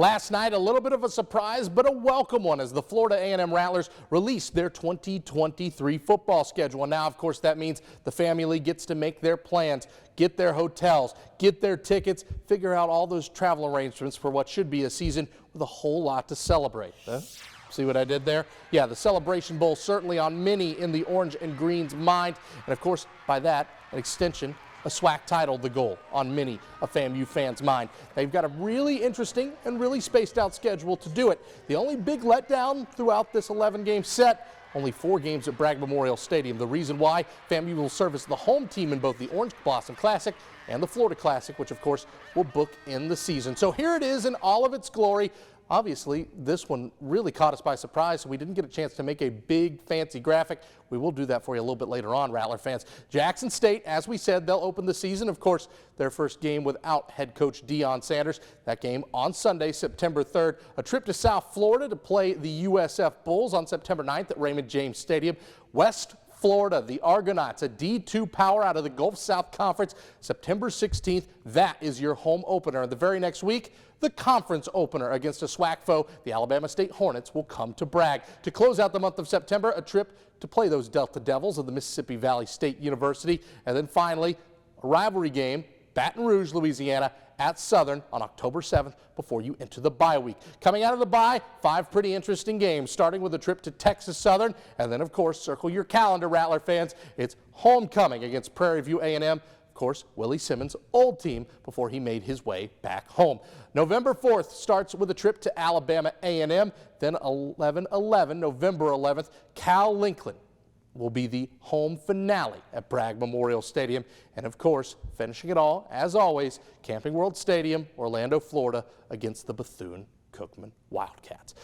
Last night, a little bit of a surprise, but a welcome one as the Florida A&M Rattlers released their 2023 football schedule. And now, of course, that means the family gets to make their plans, get their hotels, get their tickets, figure out all those travel arrangements for what should be a season with a whole lot to celebrate. See what I did there? Yeah, the Celebration Bowl certainly on many in the orange and green's mind. And of course, by that, an extension, a SWAC title, the goal on many a FAMU fans' mind. They've got a really interesting and really spaced out schedule to do it. The only big letdown throughout this 11-game set, only 4 games at Bragg Memorial Stadium. The reason why, FAMU will serve as the home team in both the Orange Blossom Classic and the Florida Classic, which of course will book in the season. So here it is in all of its glory. Obviously, this one really caught us by surprise, so we didn't get a chance to make a big, fancy graphic. We will do that for you a little bit later on, Rattler fans. Jackson State, as we said, they'll open the season. Of course, their first game without head coach Deion Sanders. That game on Sunday, September 3rd. A trip to South Florida to play the USF Bulls on September 9th at Raymond James Stadium. West Florida, the Argonauts, a D2 power out of the Gulf South Conference, September 16th. That is your home opener. And the very next week, the conference opener against a SWAC foe, the Alabama State Hornets, will come to Bragg. To close out the month of September, a trip to play those Delta Devils of the Mississippi Valley State University. And then finally, a rivalry game, Baton Rouge, Louisiana, at Southern on October 7th before you enter the bye week. Coming out of the bye, 5 pretty interesting games, starting with a trip to Texas Southern, and then, of course, circle your calendar, Rattler fans. It's homecoming against Prairie View A&M. Of course, Willie Simmons' old team before he made his way back home. November 4th starts with a trip to Alabama A&M, then 11/11, November 11th, Cal Lincoln will be the home finale at Bragg Memorial Stadium. And of course, finishing it all, as always, Camping World Stadium, Orlando, Florida, against the Bethune-Cookman Wildcats.